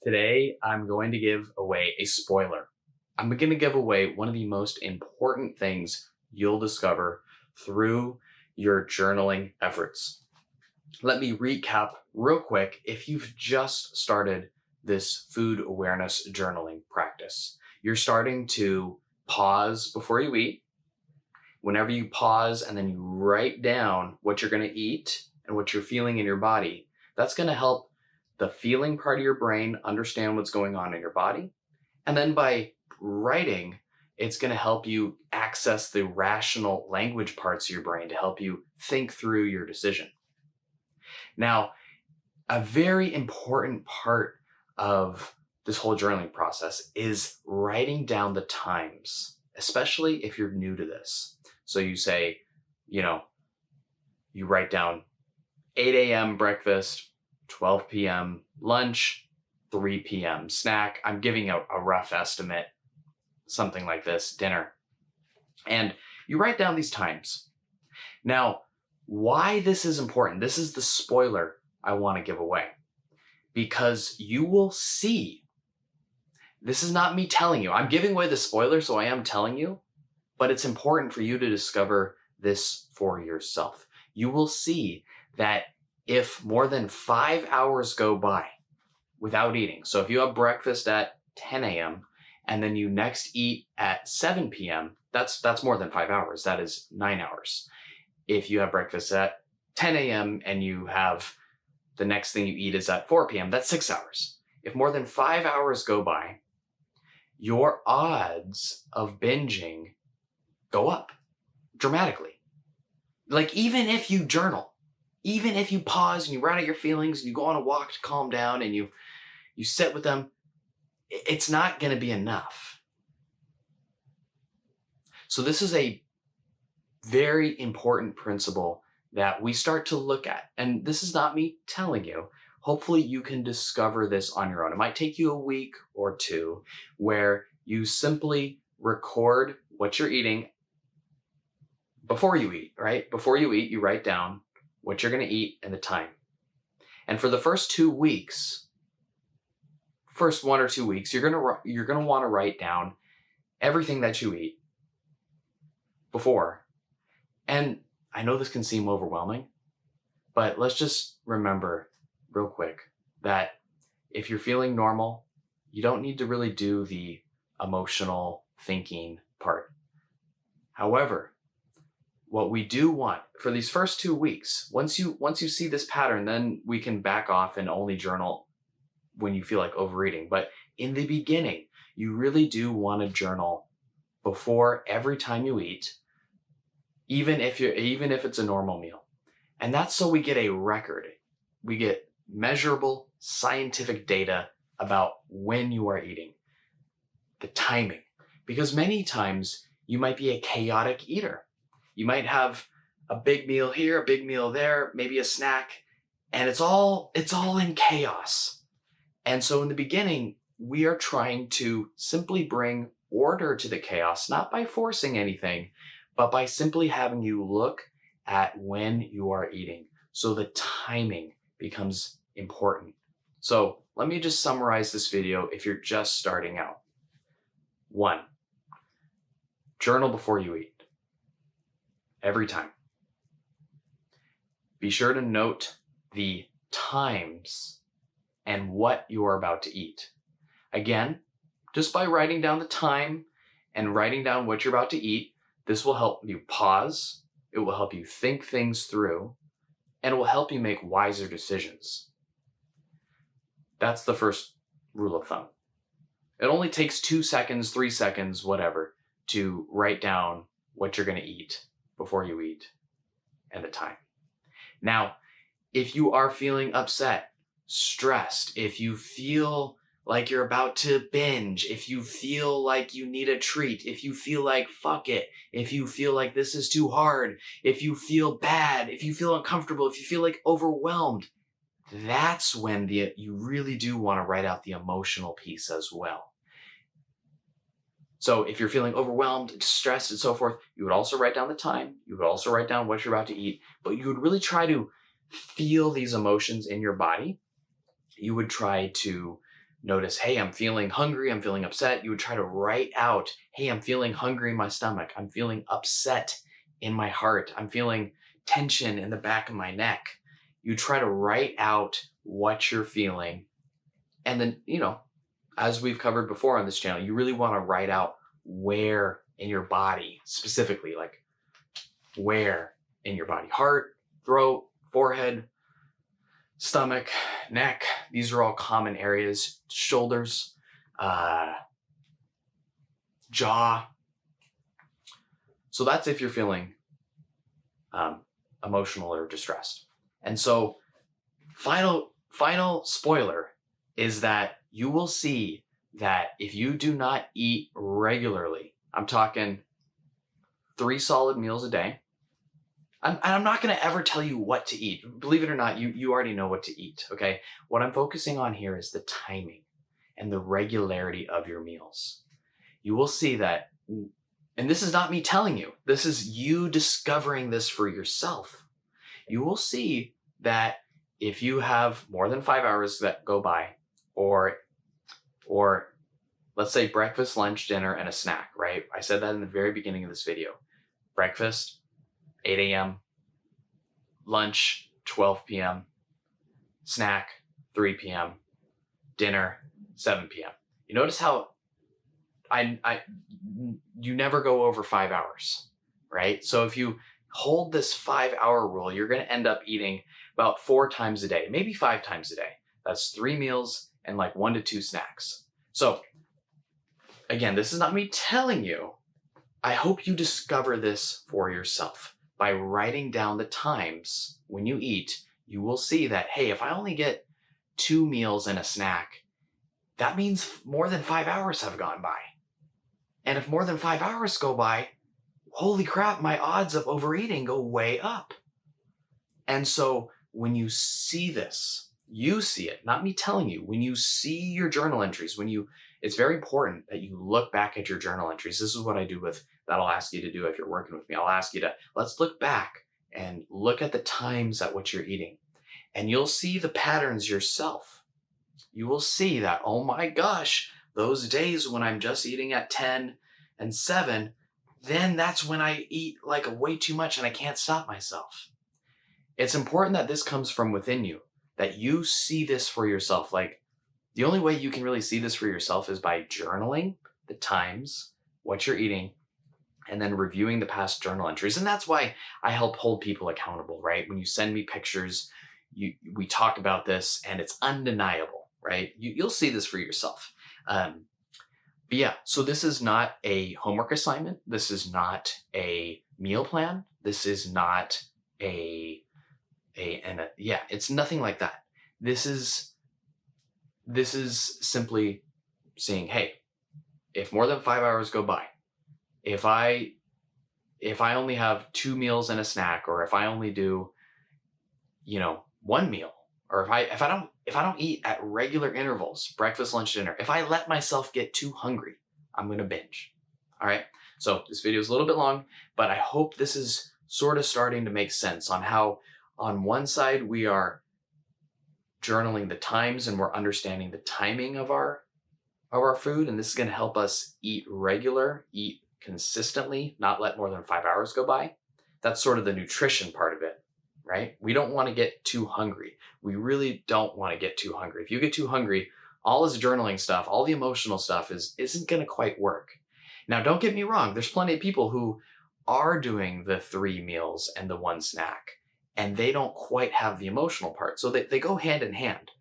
Today, I'm going to give away a spoiler. I'm going to give away one of the most important things you'll discover through your journaling efforts. Let me recap real quick. If you've just started this food awareness journaling practice, you're starting to pause before you eat. Whenever you pause and then you write down what you're going to eat and what you're feeling in your body, that's going to help the feeling part of your brain understand what's going on in your body. And then by writing, it's going to help you access the rational language parts of your brain to help you think through your decision. Now, a very important part of this whole journaling process is writing down the times, especially if you're new to this. So you say, you write down 8 a.m. breakfast, 12 p.m. lunch, 3 p.m. snack. I'm giving a rough estimate, something like this, dinner. And you write down these times. Now, why this is important, this is the spoiler I want to give away. Because you will see, this is not me telling you. I'm giving away the spoiler, so I am telling you, but it's important for you to discover this for yourself. You will see that if more than 5 hours go by without eating, so if you have breakfast at 10 a.m. and then you next eat at 7 p.m., that's more than 5 hours. That is 9 hours. If you have breakfast at 10 a.m. and you have the next thing you eat is at 4 p.m., that's 6 hours. If more than 5 hours go by, your odds of binging go up dramatically. Like even if you journal, even if you pause and you write out your feelings and you go on a walk to calm down and you sit with them, it's not going to be enough. So this is a very important principle that we start to look at. And this is not me telling you. Hopefully you can discover this on your own. It might take you a week or two where you simply record what you're eating before you eat, right? Before you eat, you write down what you're going to eat and the time. And for the first 2 weeks, first 1 or 2 weeks, you're going to want to write down everything that you eat before. And I know this can seem overwhelming, but let's just remember real quick that if you're feeling normal, you don't need to really do the emotional thinking part. However, what we do want for these first 2 weeks, once you see this pattern, then we can back off and only journal when you feel like overeating. But in the beginning, you really do want to journal before every time you eat, even if it's a normal meal. And that's so we get a record. We get measurable scientific data about when you are eating, the timing. Because many times you might be a chaotic eater. You might have a big meal here, a big meal there, maybe a snack, and it's all in chaos. And so in the beginning, we are trying to simply bring order to the chaos, not by forcing anything, but by simply having you look at when you are eating. So the timing becomes important. So let me just summarize this video if you're just starting out. 1, journal before you eat. Every time. Be sure to note the times and what you are about to eat. Again, just by writing down the time and writing down what you're about to eat, this will help you pause, it will help you think things through, and it will help you make wiser decisions. That's the first rule of thumb. It only takes 2 seconds, 3 seconds, whatever, to write down what you're going to eat before you eat and the time. Now, if you are feeling upset, stressed, if you feel like you're about to binge, if you feel like you need a treat, if you feel like fuck it, if you feel like this is too hard, if you feel bad, if you feel uncomfortable, if you feel like overwhelmed, that's when you really do want to write out the emotional piece as well. So if you're feeling overwhelmed, stressed, and so forth, you would also write down the time. You would also write down what you're about to eat, but you would really try to feel these emotions in your body. You would try to notice, hey, I'm feeling hungry, I'm feeling upset. You would try to write out, hey, I'm feeling hungry in my stomach. I'm feeling upset in my heart. I'm feeling tension in the back of my neck. You try to write out what you're feeling. And then, as we've covered before on this channel, you really want to write out where in your body specifically, like where in your body, heart, throat, forehead, stomach, neck. These are all common areas. Shoulders, jaw. So that's if you're feeling emotional or distressed. And so final spoiler is that you will see that if you do not eat regularly, I'm talking 3 solid meals a day. I'm not going to ever tell you what to eat. Believe it or not, you already know what to eat, okay? What I'm focusing on here is the timing and the regularity of your meals. You will see that, and this is not me telling you, this is you discovering this for yourself. You will see that if you have more than 5 hours that go by, or let's say breakfast, lunch, dinner, and a snack, right? I said that in the very beginning of this video. Breakfast, 8 a.m., lunch, 12 p.m., snack, 3 p.m., dinner, 7 p.m. You notice how you never go over 5 hours, right? So if you hold this 5-hour rule, you're going to end up eating about 4 times a day, maybe 5 times a day. That's 3 meals and like 1 to 2 snacks. So again, this is not me telling you. I hope you discover this for yourself. By writing down the times when you eat, you will see that, hey, if I only get 2 meals and a snack, that means more than 5 hours have gone by. And if more than 5 hours go by, holy crap, my odds of overeating go way up. And so when you see this, you see it, not me telling you. When you see your journal entries, it's very important that you look back at your journal entries. This is what I do that I'll ask you to do if you're working with me. I'll ask you to, let's look back and look at the times at which you're eating. And you'll see the patterns yourself. You will see that, oh my gosh, those days when I'm just eating at 10 and 7, then that's when I eat like way too much and I can't stop myself. It's important that this comes from within you, that you see this for yourself. Like, the only way you can really see this for yourself is by journaling the times, what you're eating, and then reviewing the past journal entries. And that's why I help hold people accountable, right? When you send me pictures, we talk about this and it's undeniable, right? You'll see this for yourself. But yeah, so this is not a homework assignment. This is not a meal plan. This is not it's nothing like that. This is simply saying, hey, if more than 5 hours go by, if I only have 2 meals and a snack, or if I only do, 1 meal, or if I don't eat at regular intervals, breakfast, lunch, dinner, if I let myself get too hungry, I'm going to binge. All right. So this video is a little bit long, but I hope this is sort of starting to make sense on how on one side we are journaling the times and we're understanding the timing of our food. And this is going to help us eat consistently, not let more than 5 hours go by. That's sort of the nutrition part of it, right? We don't want to get too hungry. We really don't want to get too hungry. If you get too hungry, all this journaling stuff, all the emotional stuff isn't going to quite work. Now, don't get me wrong. There's plenty of people who are doing the 3 meals and the 1 snack, and they don't quite have the emotional part. So they go hand in hand.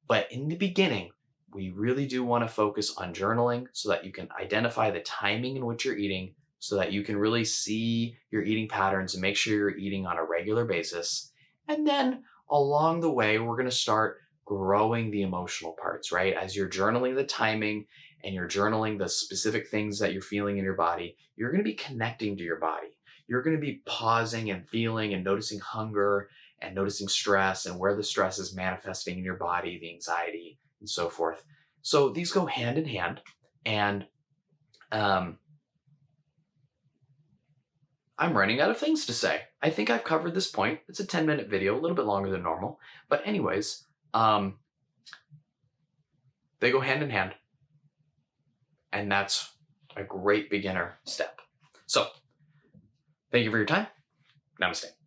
But in the beginning, we really do want to focus on journaling so that you can identify the timing in which you're eating, so that you can really see your eating patterns and make sure you're eating on a regular basis. And then along the way, we're going to start growing the emotional parts, right? As you're journaling the timing and you're journaling the specific things that you're feeling in your body, you're going to be connecting to your body. You're going to be pausing and feeling and noticing hunger and noticing stress and where the stress is manifesting in your body, the anxiety, and so forth. So these go hand in hand. And I'm running out of things to say. I think I've covered this point. It's a 10-minute video, a little bit longer than normal. But anyways, They go hand in hand. And that's a great beginner step. So, thank you for your time. Namaste.